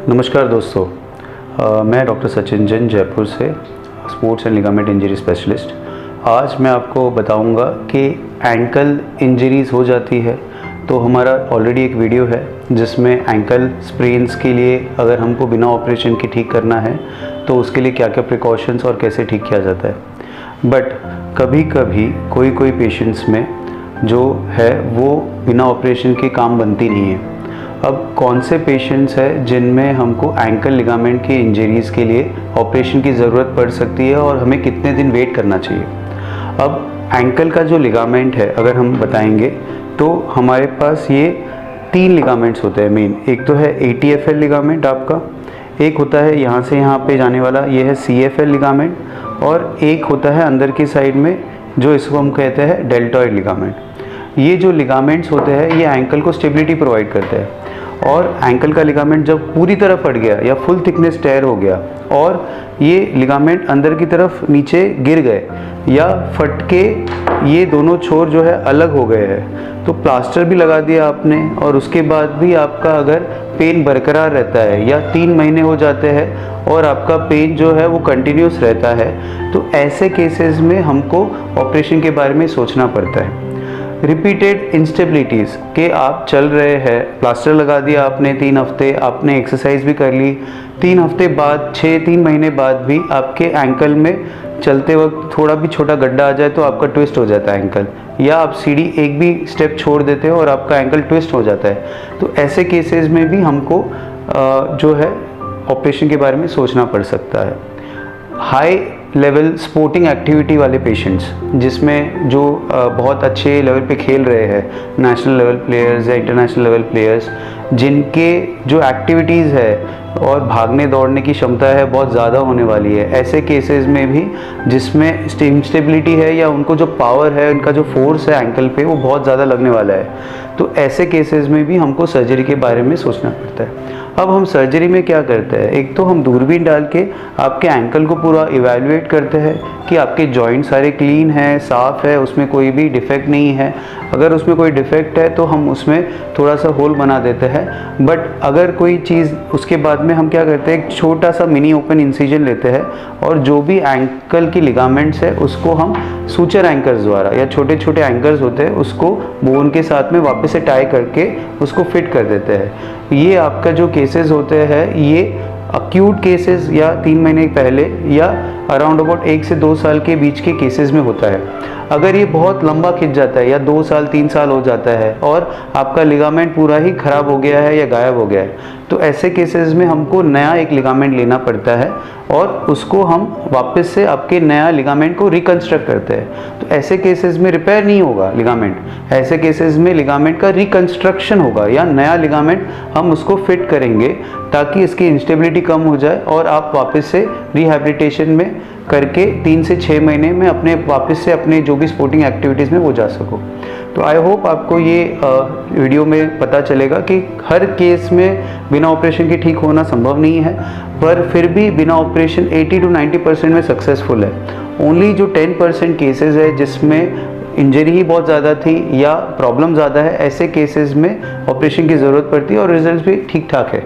नमस्कार दोस्तों, मैं डॉक्टर सचिन जैन जयपुर से sports and ligament injury specialist. आज मैं आपको बताऊंगा कि एंकल इंजरीज़ हो जाती है तो हमारा ऑलरेडी एक वीडियो है जिसमें एंकल स्प्रेन्स के लिए अगर हमको बिना ऑपरेशन के ठीक करना है तो उसके लिए क्या क्या प्रिकॉशंस और कैसे ठीक किया जाता है। बट कभी कभी कोई पेशेंट्स में जो है वो बिना ऑपरेशन के काम बनती नहीं है। अब कौन से पेशेंट्स हैं जिनमें हमको एंकल लिगामेंट की इंजरीज़ के लिए ऑपरेशन की ज़रूरत पड़ सकती है और हमें कितने दिन वेट करना चाहिए। अब एंकल का जो लिगामेंट है अगर हम बताएंगे तो हमारे पास ये 3 लिगामेंट्स होते हैं मेन। एक तो है ATFL लिगामेंट आपका, एक होता है यहाँ से यहाँ पे जाने वाला ये है CFL लिगामेंट, और एक होता है अंदर की साइड में जो इसको हम कहते हैं डेल्टॉइड लिगामेंट। ये जो लिगामेंट्स होते हैं ये एंकल को स्टेबिलिटी प्रोवाइड करते हैं, और एंकल का लिगामेंट जब पूरी तरह फट गया या फुल थिकनेस टेयर हो गया और ये लिगामेंट अंदर की तरफ नीचे गिर गए या फट के ये दोनों छोर जो है अलग हो गए हैं तो प्लास्टर भी लगा दिया आपने और उसके बाद भी आपका अगर पेन बरकरार रहता है या 3 महीने हो जाते हैं और आपका पेन जो है वो कंटिन्यूस रहता है तो ऐसे केसेस में हमको ऑपरेशन के बारे में सोचना पड़ता है। रिपीटेड इंस्टेबिलिटीज़ के आप चल रहे हैं, प्लास्टर लगा दिया आपने 3 हफ्ते, आपने एक्सरसाइज भी कर ली, 3 हफ्ते बाद 3 महीने बाद भी आपके एंकल में चलते वक्त थोड़ा भी छोटा गड्ढा आ जाए तो आपका ट्विस्ट हो जाता है एंकल, या आप सीढ़ी एक भी स्टेप छोड़ देते हो और आपका एंकल ट्विस्ट हो जाता है। तो ऐसे केसेस में भी हमको जो है ऑपरेशन के बारे में सोचना पड़ सकता है। हाई लेवल स्पोर्टिंग एक्टिविटी वाले पेशेंट्स जिसमें जो बहुत अच्छे लेवल पे खेल रहे हैं, नेशनल लेवल प्लेयर्स या इंटरनेशनल लेवल प्लेयर्स, जिनके जो एक्टिविटीज़ है और भागने दौड़ने की क्षमता है बहुत ज़्यादा होने वाली है, ऐसे केसेस में भी जिसमें इंस्टेबिलिटी है या उनको जो पावर है, उनका जो फोर्स है एंकल पे वो बहुत ज़्यादा लगने वाला है, तो ऐसे केसेस में भी हमको सर्जरी के बारे में सोचना पड़ता है। अब हम सर्जरी में क्या करते हैं, एक तो हम दूरबीन डाल के आपके एंकल को पूरा इवैल्यूएट करते हैं कि आपके जॉइंट सारे क्लीन है, साफ़ है, उसमें कोई भी डिफेक्ट नहीं है। अगर उसमें कोई डिफेक्ट है तो हम उसमें थोड़ा सा होल बना देते हैं, बट अगर कोई चीज़ उसके बाद में हम क्या करते हैं, एक छोटा सा मिनी ओपन इंसिजन लेते हैं और जो भी एंकल की लिगामेंट्स है उसको हम सूचर एंकर्स द्वारा या छोटे छोटे एंकर्स होते हैं उसको बोन के साथ में वापस से टाई करके उसको फिट कर देते हैं। ये आपका जो केसेस होते हैं ये अक्यूट केसेस या 3 महीने पहले या अराउंड अबाउट 1 से 2 साल के बीच के केसेस में होता है। अगर ये बहुत लंबा खिंच जाता है या 2 साल 3 साल हो जाता है और आपका लिगामेंट पूरा ही ख़राब हो गया है या गायब हो गया है तो ऐसे केसेस में हमको नया एक लिगामेंट लेना पड़ता है और उसको हम वापस से आपके नया लिगामेंट को रिकंस्ट्रक्ट करते हैं। तो ऐसे केसेस में रिपेयर नहीं होगा लिगामेंट, ऐसे केसेस में लिगामेंट का रिकंस्ट्रक्शन होगा या नया लिगामेंट हम उसको फिट करेंगे ताकि इसकी इंस्टेबिलिटी कम हो जाए और आप वापस से रिहैबिलिटेशन में करके 3 से 6 महीने में अपने वापस से अपने जो भी स्पोर्टिंग एक्टिविटीज़ में वो जा सको। तो आई होप आपको ये वीडियो में पता चलेगा कि हर केस में बिना ऑपरेशन के ठीक होना संभव नहीं है, पर फिर भी बिना ऑपरेशन 80 to 90% में सक्सेसफुल है। ओनली जो 10% केसेस है जिसमें इंजरी ही बहुत ज़्यादा थी या प्रॉब्लम ज़्यादा है, ऐसे केसेस में ऑपरेशन की ज़रूरत पड़ती है और रिजल्ट भी ठीक ठाक है।